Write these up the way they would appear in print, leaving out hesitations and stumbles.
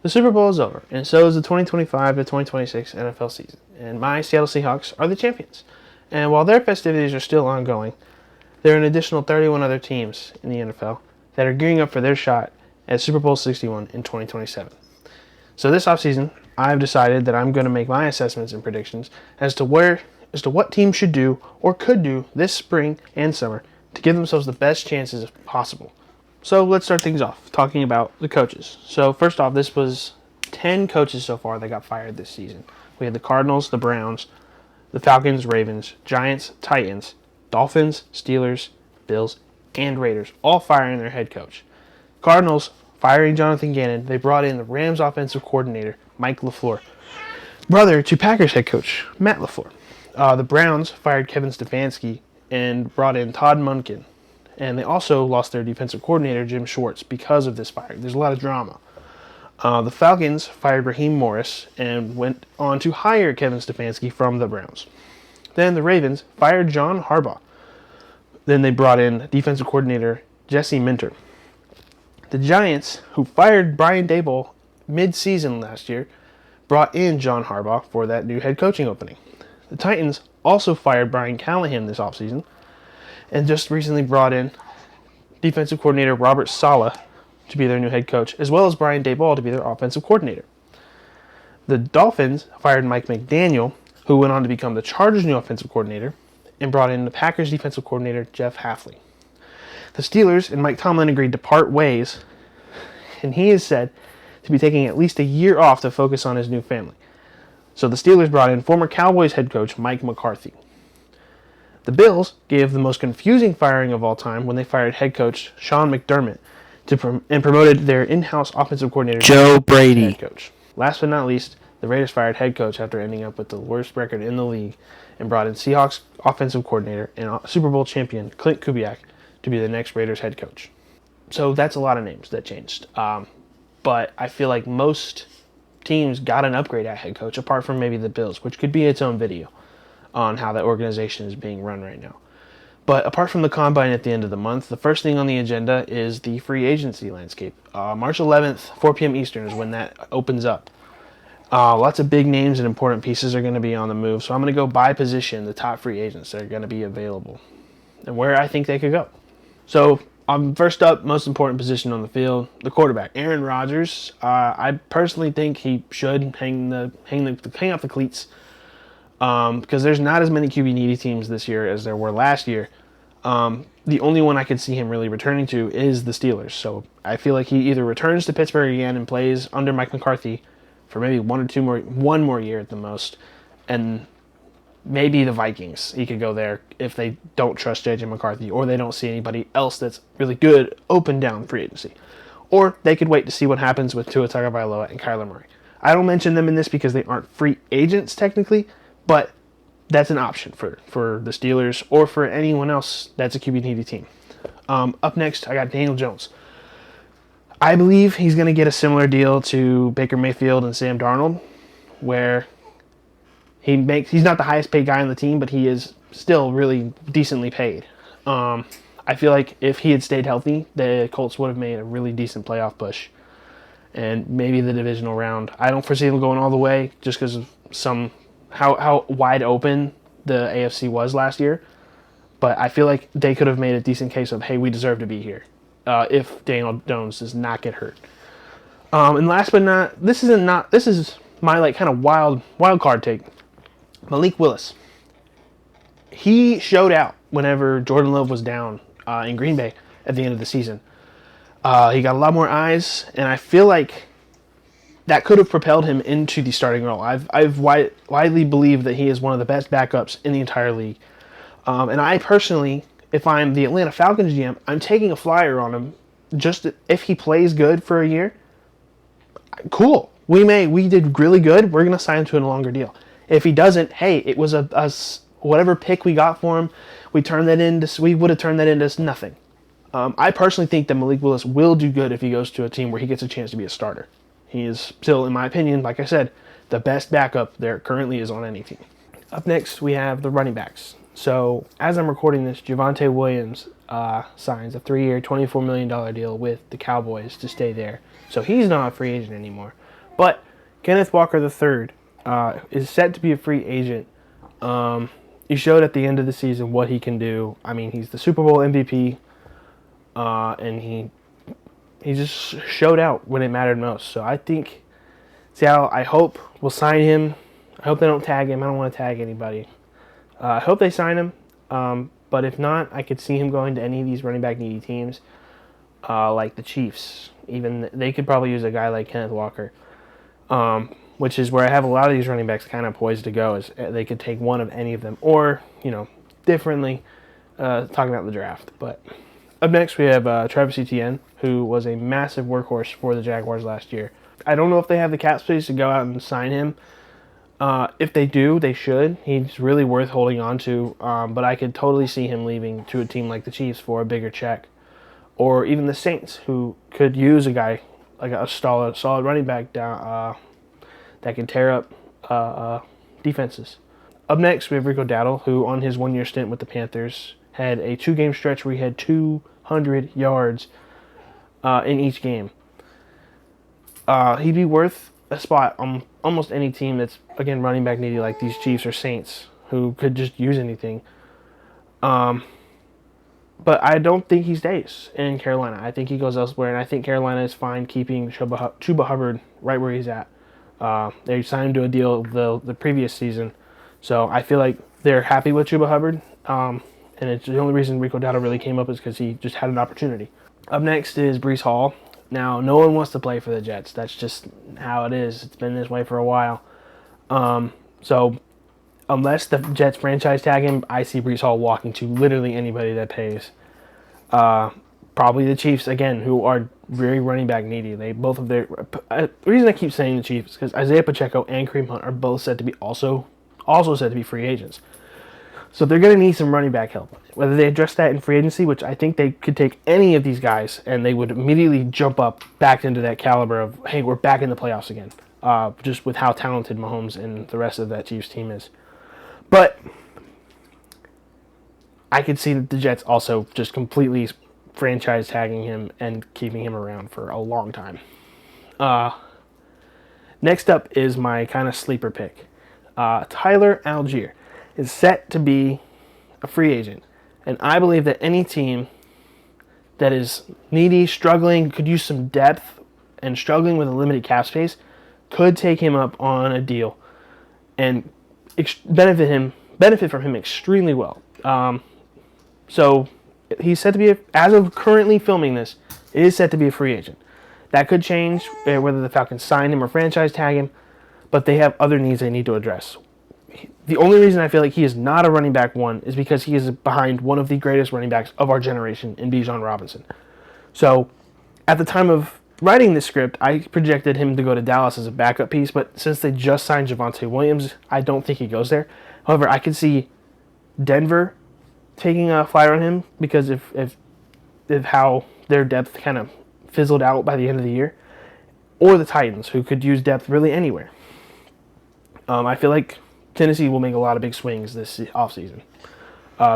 The Super Bowl is over, and so is the 2025 to 2026 NFL season, and my Seattle Seahawks are the champions. And while their festivities are still ongoing, there are an additional 31 other teams in the NFL that are gearing up for their shot at Super Bowl 61 in 2027. So this offseason, I've decided that I'm going to make my assessments and predictions as to what teams should do or could do this spring and summer to give themselves the best chances possible. So let's start things off talking about the coaches. So first off, this was 10 coaches so far that got fired this season. We had the Cardinals, the Browns, the Falcons, Ravens, Giants, Titans, Dolphins, Steelers, Bills, and Raiders, all firing their head coach. Cardinals firing Jonathan Gannon. They brought in the Rams offensive coordinator, Mike LaFleur, brother to Packers head coach, Matt LaFleur. The Browns fired Kevin Stefanski and brought in Todd Monken. And they also lost their defensive coordinator, Jim Schwartz, because of this firing. There's a lot of drama. The Falcons fired Raheem Morris and went on to hire Kevin Stefanski from the Browns. Then the Ravens fired John Harbaugh. Then they brought in defensive coordinator Jesse Minter. The Giants, who fired Brian Daboll mid-season last year, brought in John Harbaugh for that new head coaching opening. The Titans also fired Brian Callahan this offseason and just recently brought in defensive coordinator Robert Saleh to be their new head coach, as well as Brian Daboll to be their offensive coordinator. The Dolphins fired Mike McDaniel, who went on to become the Chargers' new offensive coordinator, and brought in the Packers' defensive coordinator Jeff Hafley. The Steelers and Mike Tomlin agreed to part ways, and he is said to be taking at least a year off to focus on his new family. So the Steelers brought in former Cowboys head coach Mike McCarthy. The Bills gave the most confusing firing of all time when they fired head coach Sean McDermott and promoted their in-house offensive coordinator Joe Brady head coach. Last but not least, the Raiders fired head coach after ending up with the worst record in the league and brought in Seahawks offensive coordinator and Super Bowl champion Clint Kubiak to be the next Raiders head coach. So that's a lot of names that changed. But I feel like most teams got an upgrade at head coach, apart from maybe the Bills, which could be its own video on how that organization is being run right now. But apart from the combine at the end of the month, the first thing on the agenda is the free agency landscape. March 11th, 4 p.m. Eastern is when that opens up. Lots of big names and important pieces are going to be on the move, so I'm going to go by position, the top free agents that are going to be available, and where I think they could go. So, first up, most important position on the field, the quarterback, Aaron Rodgers. I personally think he should hang up the cleats. Because there's not as many QB needy teams this year as there were last year. The only one I could see him really returning to is the Steelers. So I feel like he either returns to Pittsburgh again and plays under Mike McCarthy for maybe one more year at the most, and maybe the Vikings. He could go there if they don't trust J.J. McCarthy or they don't see anybody else that's really good open down free agency. Or they could wait to see what happens with Tua Tagovailoa and Kyler Murray. I don't mention them in this because they aren't free agents technically, but that's an option for the Steelers or for anyone else that's a QB needy team. Up next, I got Daniel Jones. I believe he's going to get a similar deal to Baker Mayfield and Sam Darnold, where he's not the highest paid guy on the team, but he is still really decently paid. I feel like if he had stayed healthy, the Colts would have made a really decent playoff push and maybe the divisional round. I don't foresee them going all the way just because of how wide open the AFC was last year, but I feel like they could have made a decent case of, hey, we deserve to be here if Daniel Jones does not get hurt. And last but not, this is my kind of wild card take. Malik Willis. He showed out whenever Jordan Love was down in Green Bay at the end of the season. He got a lot more eyes, and I feel like that could have propelled him into the starting role. I've widely believed that he is one of the best backups in the entire league. And I personally, if I'm the Atlanta Falcons GM, I'm taking a flyer on him. Just if he plays good for a year, cool. We did really good. We're going to sign him to a longer deal. If he doesn't, hey, it was whatever pick we got for him, we would have turned that into nothing. I personally think that Malik Willis will do good if he goes to a team where he gets a chance to be a starter. He is still, in my opinion, like I said, the best backup there currently is on any team. Up next, we have the running backs. So, as I'm recording this, Javonte Williams signs a 3-year, $24 million deal with the Cowboys to stay there. So, he's not a free agent anymore. But Kenneth Walker III is set to be a free agent. He showed at the end of the season what he can do. I mean, he's the Super Bowl MVP, and he just showed out when it mattered most. So I think Seattle, I hope, will sign him. I hope they don't tag him. I don't want to tag anybody. I hope they sign him. But if not, I could see him going to any of these running back needy teams, like the Chiefs. Even they could probably use a guy like Kenneth Walker, which is where I have a lot of these running backs kind of poised to go. Is they could take one of any of them, or differently, talking about the draft. But up next we have Travis Etienne, who was a massive workhorse for the Jaguars last year. I don't know if they have the cap space to go out and sign him. If they do, they should. He's really worth holding on to. But I could totally see him leaving to a team like the Chiefs for a bigger check, or even the Saints, who could use a guy like a solid running back down that can tear up defenses. Up next, we have Rico Dowdle, who on his 1-year stint with the Panthers had a 2-game stretch where he had 200 yards in each game. He'd be worth a spot on almost any team that's, again, running back needy like these Chiefs or Saints, who could just use anything. But I don't think he stays in Carolina. I think he goes elsewhere, and I think Carolina is fine keeping Chuba Hubbard right where he's at. They signed him to a deal the previous season, so I feel like they're happy with Chuba Hubbard, and it's the only reason Rico Dowdle really came up is because he just had an opportunity. Up next is Breece Hall. Now, no one wants to play for the Jets. That's just how it is. It's been this way for a while. So unless the Jets franchise tag him, I see Breece Hall walking to literally anybody that pays. Probably the Chiefs, again, who are very running back needy. They both of their the reason I keep saying the Chiefs is because Isaiah Pacheco and Kareem Hunt are both said to be also said to be free agents. So they're going to need some running back help. Whether they address that in free agency, which I think they could take any of these guys and they would immediately jump up back into that caliber of, hey, we're back in the playoffs again. Just with how talented Mahomes and the rest of that Chiefs team is. But I could see the Jets also just completely franchise tagging him and keeping him around for a long time. Next up is my kind of sleeper pick. Tyler Algier is set to be a free agent. And I believe that any team that is needy, struggling, could use some depth, and struggling with a limited cap space could take him up on a deal and benefit from him extremely well. So he's set to be, as of currently filming this, it is set to be a free agent. That could change whether the Falcons sign him or franchise tag him, but they have other needs they need to address. The only reason I feel like he is not a running back one is because he is behind one of the greatest running backs of our generation in Bijan Robinson. So at the time of writing this script, I projected him to go to Dallas as a backup piece, but since they just signed Javonte Williams, I don't think he goes there. However, I could see Denver taking a flyer on him because if how their depth kind of fizzled out by the end of the year, or the Titans, who could use depth really anywhere. I feel like Tennessee will make a lot of big swings this offseason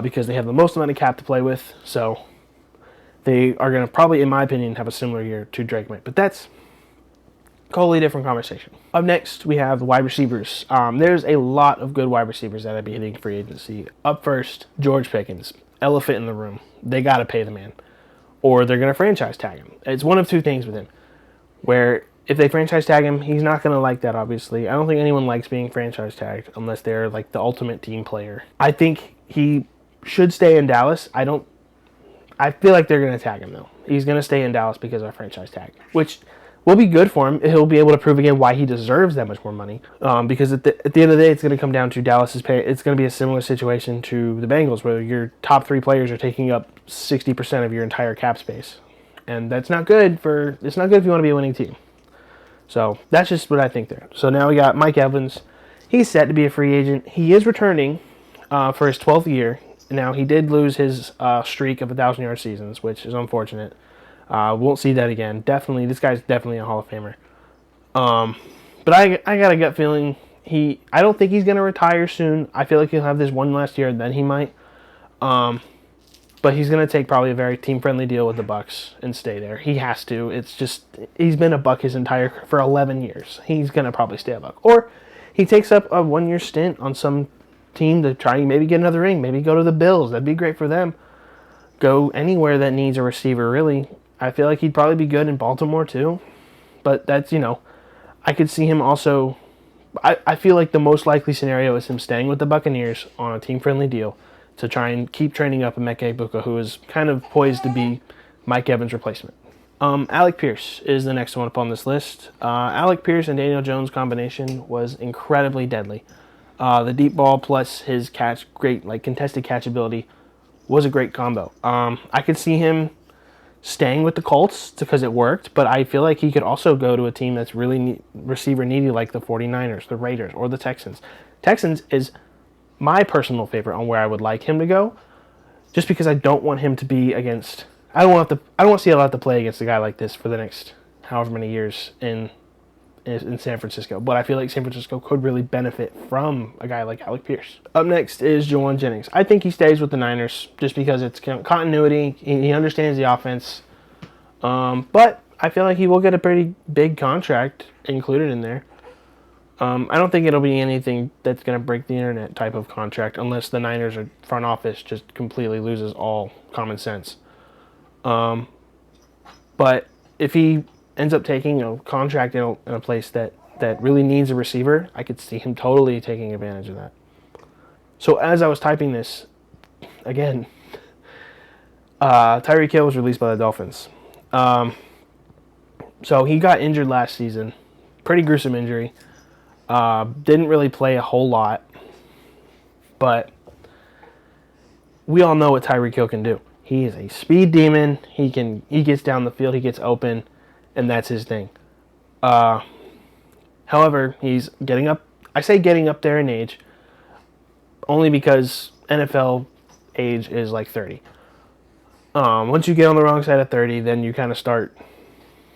because they have the most amount of cap to play with, so they are going to probably, in my opinion, have a similar year to Drake May. But that's a totally different conversation. Up next, we have the wide receivers. There's a lot of good wide receivers that will be hitting free agency. Up first, George Pickens, elephant in the room. They got to pay the man, or they're going to franchise tag him. It's one of two things with him, where if they franchise tag him, he's not going to like that, obviously. I don't think anyone likes being franchise tagged unless they're like the ultimate team player. I think he should stay in Dallas. I feel like they're going to tag him, though. He's going to stay in Dallas because of a franchise tag, which will be good for him. He'll be able to prove again why he deserves that much more money. Because at the end of the day, it's going to come down to Dallas's pay. It's going to be a similar situation to the Bengals, where your top 3 players are taking up 60% of your entire cap space. And that's not good if you want to be a winning team. So that's just what I think there. So now we got Mike Evans. He's set to be a free agent. He is returning for his 12th year. Now, he did lose his streak of 1,000-yard seasons, which is unfortunate. Won't see that again. Definitely, this guy's definitely a Hall of Famer. But I got a gut feeling I don't think he's going to retire soon. I feel like he'll have this one last year, and then he might. but he's going to take probably a very team-friendly deal with the Bucks and stay there. He has to. It's just he's been a Buck for 11 years. He's going to probably stay a Buck. Or he takes up a 1-year stint on some team to try and maybe get another ring. Maybe go to the Bills. That'd be great for them. Go anywhere that needs a receiver, really. I feel like he'd probably be good in Baltimore, too. But that's, I could see him also... I feel like the most likely scenario is him staying with the Buccaneers on a team-friendly deal to try and keep training up Emeka Egbuka, who is kind of poised to be Mike Evans' replacement. Alec Pierce is the next one up on this list. Alec Pierce and Daniel Jones combination was incredibly deadly. The deep ball plus his great contested catch ability was a great combo. I could see him staying with the Colts because it worked, but I feel like he could also go to a team that's really receiver needy, like the 49ers, the Raiders, or the Texans. Texans is my personal favorite on where I would like him to go, just because I don't want him to be against... I don't want to see a lot to play against a guy like this for the next however many years in San Francisco. But I feel like San Francisco could really benefit from a guy like Alec Pierce. Up next is Jauan Jennings. I think he stays with the Niners just because it's continuity. He understands the offense. But I feel like he will get a pretty big contract included in there. I don't think it'll be anything that's going to break the internet type of contract unless the Niners or front office just completely loses all common sense. But if he ends up taking a contract in a place that really needs a receiver, I could see him totally taking advantage of that. So as I was typing this, again, Tyreek Hill was released by the Dolphins. So he got injured last season. Pretty gruesome injury. Didn't really play a whole lot. But we all know what Tyreek Hill can do. He is a speed demon. He gets down the field, he gets open, and that's his thing. However, he's getting up. I say getting up there in age only because NFL age is like 30. Once you get on the wrong side of 30, then you kind of start,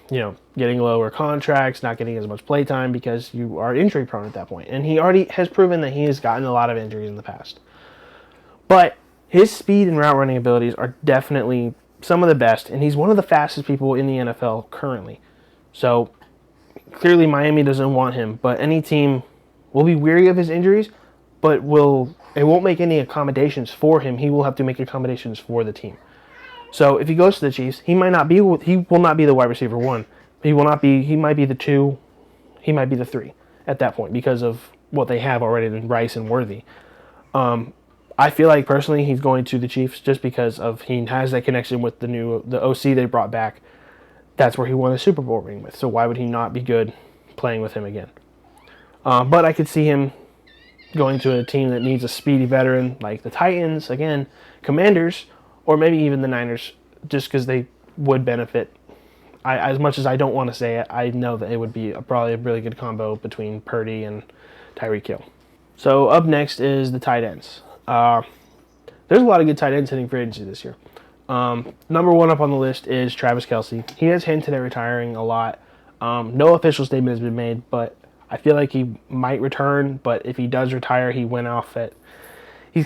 getting lower contracts, not getting as much play time because you are injury prone at that point. And he already has proven that he has gotten a lot of injuries in the past. But his speed and route running abilities are definitely some of the best, and he's one of the fastest people in the NFL currently. So clearly Miami doesn't want him, but any team will be weary of his injuries, but it won't make any accommodations for him. He will have to make accommodations for the team. So if he goes to the Chiefs, he will not be the wide receiver 1. He might be the 2, he might be the 3 at that point because of what they have already in Rice and Worthy. I feel like personally he's going to the Chiefs just because he has that connection with the OC they brought back. That's where he won a Super Bowl ring with. So why would he not be good playing with him again? But I could see him going to a team that needs a speedy veteran like the Titans, again, Commanders, or maybe even the Niners, just because they would benefit. As much as I don't want to say it, I know that it would be probably a really good combo between Purdy and Tyreek Hill. So up next is the tight ends. There's a lot of good tight ends hitting free agency this year. Number 1 up on the list is Travis Kelce. He has hinted at retiring a lot. No official statement has been made, but I feel like he might return. But if he does retire, he's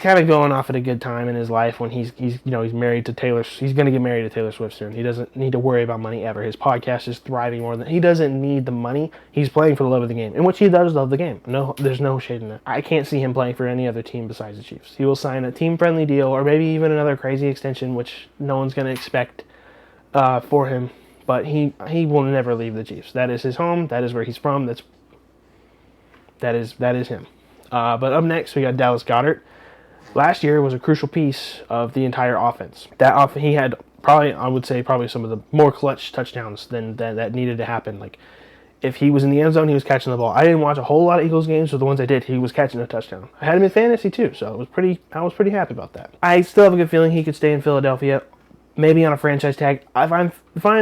kind of going off at a good time in his life when he's married to Taylor. He's going to get married to Taylor Swift soon. He doesn't need to worry about money ever. His podcast is thriving more than he doesn't need the money. He's playing for the love of the game, in which he does love the game. No, there's no shade in that. I can't see him playing for any other team besides the Chiefs. He will sign a team-friendly deal or maybe even another crazy extension, which no one's going to expect for him. But he will never leave the Chiefs. That is his home. That is where he's from. That is him. But up next we got Dallas Goedert. Last year was a crucial piece of the entire offense. He had probably some of the more clutch touchdowns than that needed to happen. Like if he was in the end zone, he was catching the ball. I didn't watch a whole lot of Eagles games, but the ones I did, he was catching a touchdown. I had him in fantasy too, so I was pretty happy about that. I still have a good feeling he could stay in Philadelphia, maybe on a franchise tag. If I'm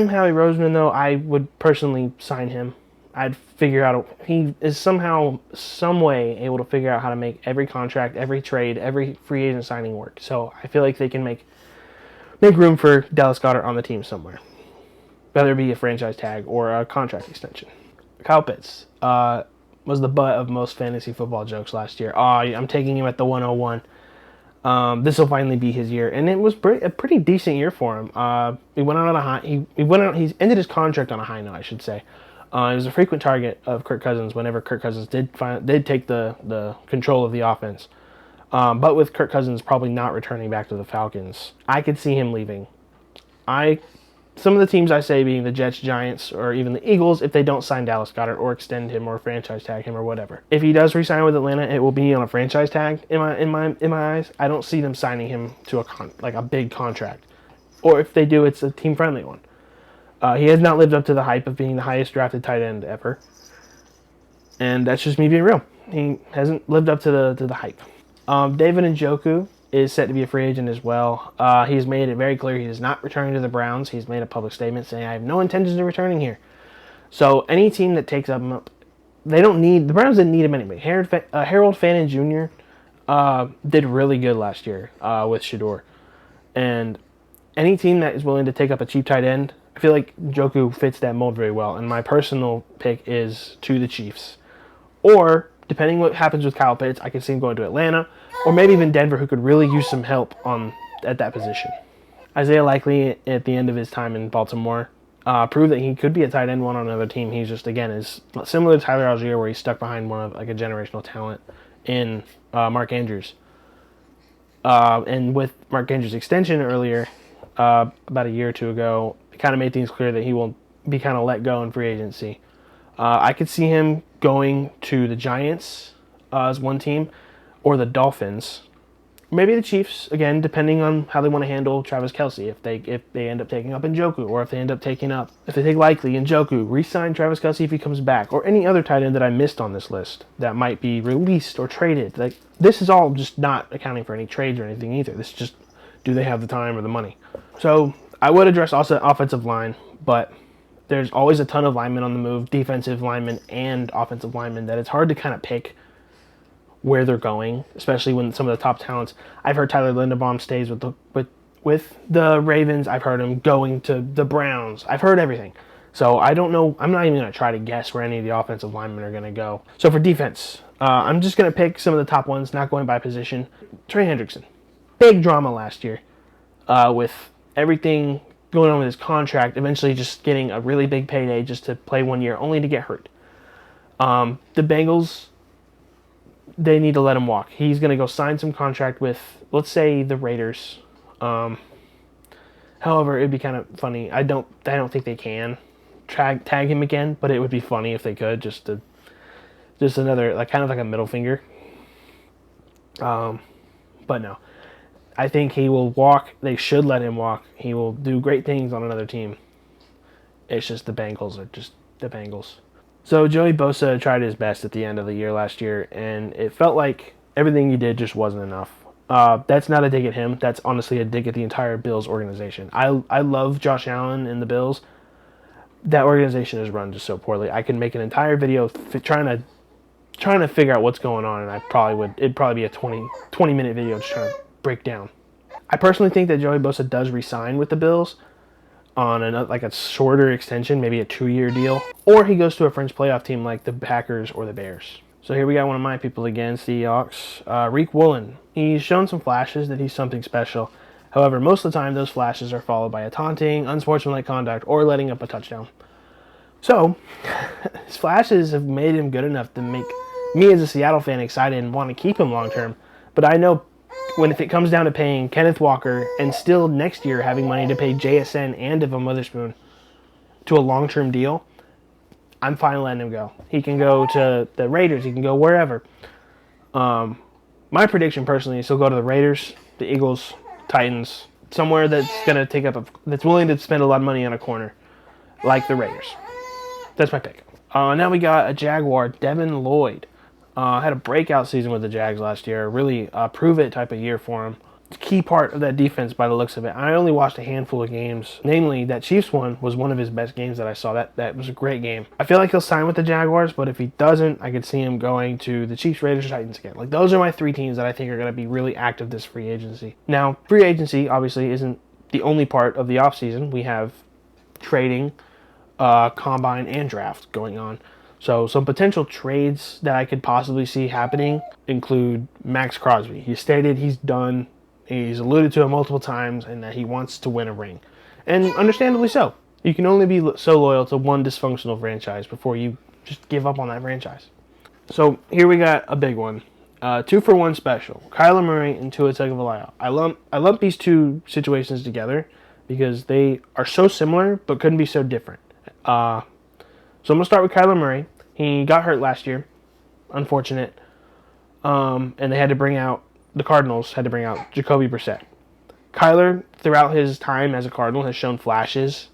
Howie Roseman though, I would personally sign him. I'd figure out he is somehow, some way able to figure out how to make every contract, every trade, every free agent signing work. So I feel like they can make room for Dallas Goedert on the team somewhere, whether it be a franchise tag or a contract extension. Kyle Pitts was the butt of most fantasy football jokes last year. I'm taking him at the 101. This will finally be his year, and it was a pretty decent year for him. He went out on a high. He went out. He ended his contract on a high note, I should say. He was a frequent target of Kirk Cousins whenever Kirk Cousins did take the control of the offense. But with Kirk Cousins probably not returning back to the Falcons, I could see him leaving. Some of the teams I say being the Jets, Giants, or even the Eagles, if they don't sign Dallas Goedert or extend him or franchise tag him or whatever. If he does re-sign with Atlanta, it will be on a franchise tag in my eyes. I don't see them signing him to a big contract. Or if they do, it's a team-friendly one. He has not lived up to the hype of being the highest drafted tight end ever. And that's just me being real. He hasn't lived up to the hype. David Njoku is set to be a free agent as well. He's made it very clear he is not returning to the Browns. He's made a public statement saying, I have no intentions of returning here. So any team that takes him up, the Browns didn't need him anyway. Harold Fannin Jr. Did really good last year with Shedeur. And any team that is willing to take up a cheap tight end, I feel like Njoku fits that mold very well. And my personal pick is to the Chiefs. Or, depending what happens with Kyle Pitts, I can see him going to Atlanta, or maybe even Denver, who could really use some help at that position. Isaiah Likely, at the end of his time in Baltimore, proved that he could be a tight end one on another team. He's just, again, is similar to Tyler Algier, where he's stuck behind one of a generational talent in Mark Andrews. And with Mark Andrews' extension earlier, about a year or two ago, it kind of made things clear that he will be kind of let go in free agency. I could see him going to the Giants as one team, or the Dolphins, maybe the Chiefs, again, depending on how they want to handle Travis Kelce. If they end up taking up Njoku, or if they take Likely, Njoku, re-sign Travis Kelce if he comes back, or any other tight end that I missed on this list that might be released or traded. Like, this is all just not accounting for any trades or anything either. This is just, do they have the time or the money? So I would address also offensive line, but there's always a ton of linemen on the move, defensive linemen and offensive linemen, that it's hard to kind of pick where they're going, especially when some of the top talents. I've heard Tyler Linderbaum stays with the Ravens. I've heard him going to the Browns. I've heard everything. So I don't know. I'm not even going to try to guess where any of the offensive linemen are going to go. So for defense, I'm just going to pick some of the top ones, not going by position. Trey Hendrickson. Big drama last year with everything going on with his contract, eventually just getting a really big payday just to play 1 year, only to get hurt. The Bengals, they need to let him walk. He's going to go sign some contract with, let's say, the Raiders. However, it'd be kind of funny. I don't think they can tag him again, but it would be funny if they could, just another, kind of like a middle finger. But no. I think he will walk. They should let him walk. He will do great things on another team. It's just the Bengals are just the Bengals. So Joey Bosa tried his best at the end of the year last year, and it felt like everything he did just wasn't enough. That's not a dig at him. That's honestly a dig at the entire Bills organization. I love Josh Allen and the Bills. That organization is run just so poorly. I can make an entire video trying to figure out what's going on, and it'd probably be a 20-minute video just trying to break down. I personally think that Joey Bosa does re-sign with the Bills on a shorter extension, maybe a 2-year deal, or he goes to a fringe playoff team like the Packers or the Bears. So here we got one of my people again, Seahawks, Riq Woolen. He's shown some flashes that he's something special. However, most of the time those flashes are followed by a taunting, unsportsmanlike conduct, or letting up a touchdown. So his flashes have made him good enough to make me as a Seattle fan excited and want to keep him long term. But I know if it comes down to paying Kenneth Walker and still next year having money to pay JSN and Devon Witherspoon to a long-term deal, I'm fine letting him go. He can go to the Raiders. He can go wherever. My prediction personally is he'll go to the Raiders, the Eagles, Titans, somewhere that's going to that's willing to spend a lot of money on a corner, like the Raiders. That's my pick. Now we got a Jaguar, Devin Lloyd. Had a breakout season with the Jags last year. Really prove-it type of year for him. Key part of that defense by the looks of it. I only watched a handful of games. Namely, that Chiefs one was one of his best games that I saw. That was a great game. I feel like he'll sign with the Jaguars, but if he doesn't, I could see him going to the Chiefs, Raiders, Titans again. Those are my 3 teams that I think are going to be really active this free agency. Now, free agency obviously isn't the only part of the offseason. We have trading, combine, and draft going on. So some potential trades that I could possibly see happening include Max Crosby. He stated he's done He's alluded to it multiple times, and that he wants to win a ring. And understandably so. You can only be so loyal to one dysfunctional franchise before you just give up on that franchise. So here we got a big one. 2-for-1 special. Kyler Murray and Tua Tagovailoa. I lump these two situations together because they are so similar but couldn't be so different. So I'm going to start with Kyler Murray. He got hurt last year. Unfortunate. And the Cardinals had to bring out Jacoby Brissett. Kyler, throughout his time as a Cardinal, has shown flashes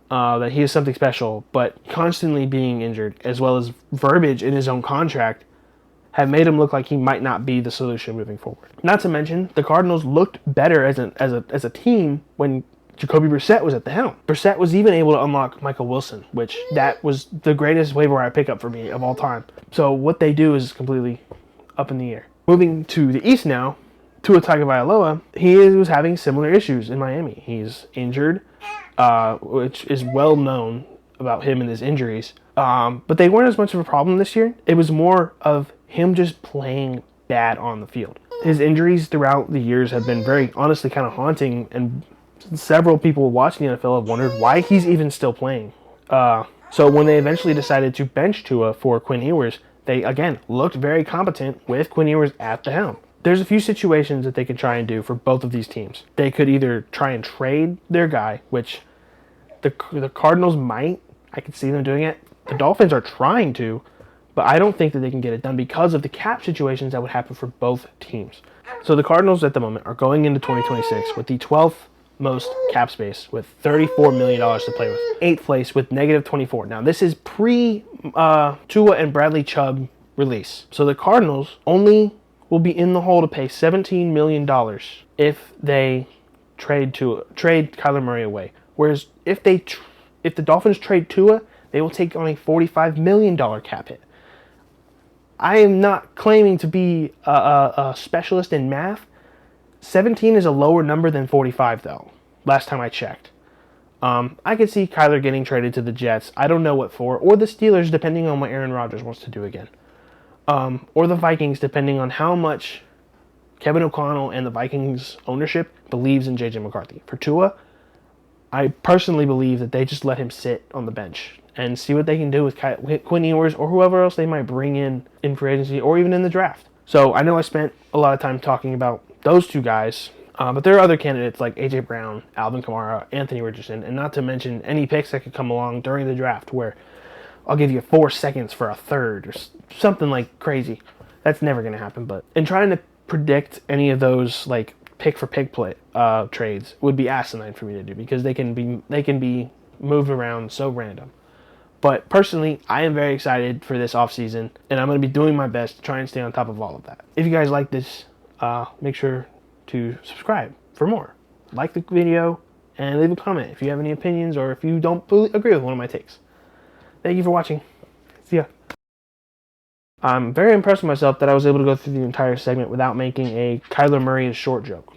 that he is something special, but constantly being injured, as well as verbiage in his own contract, have made him look like he might not be the solution moving forward. Not to mention, the Cardinals looked better as a team when Jacoby Brissett was at the helm. Brissett was even able to unlock Michael Wilson, which that was the greatest waiver wire pickup for me of all time. So what they do is completely up in the air. Moving to the East now, Tua Tagovailoa, he was having similar issues in Miami. He's injured, which is well known about him and his injuries. But they weren't as much of a problem this year. It was more of him just playing bad on the field. His injuries throughout the years have been very, honestly, kind of haunting, and several people watching the NFL have wondered why he's even still playing. So when they eventually decided to bench Tua for Quinn Ewers, they, again, looked very competent with Quinn Ewers at the helm. There's a few situations that they could try and do for both of these teams. They could either try and trade their guy, which the Cardinals might. I could see them doing it. The Dolphins are trying to, but I don't think that they can get it done because of the cap situations that would happen for both teams. So the Cardinals at the moment are going into 2026 with the 12th most cap space with $34 million to play with. 8th place with negative 24. Now this is pre-Tua and Bradley Chubb release. So the Cardinals only will be in the hole to pay $17 million if they trade Kyler Murray away. Whereas if the Dolphins trade Tua, they will take on a $45 million cap hit. I am not claiming to be a specialist in math. 17 is a lower number than 45, though, last time I checked. I could see Kyler getting traded to the Jets. I don't know what for. Or the Steelers, depending on what Aaron Rodgers wants to do again. Or the Vikings, depending on how much Kevin O'Connell and the Vikings ownership believes in J.J. McCarthy. For Tua, I personally believe that they just let him sit on the bench and see what they can do with Quinn Ewers or whoever else they might bring in free agency or even in the draft. So I know I spent a lot of time talking about those two guys, but there are other candidates like A.J. Brown, Alvin Kamara, Anthony Richardson, and not to mention any picks that could come along during the draft where I'll give you 4 seconds for a third or something like crazy. That's never going to happen. But in trying to predict any of those like pick for pick trades would be asinine for me to do because they can be moved around so random. But personally, I am very excited for this offseason, and I'm going to be doing my best to try and stay on top of all of that. If you guys like this, make sure to subscribe for more. Like the video, and leave a comment if you have any opinions or if you don't agree with one of my takes. Thank you for watching. See ya. I'm very impressed with myself that I was able to go through the entire segment without making a Kyler Murray is short joke.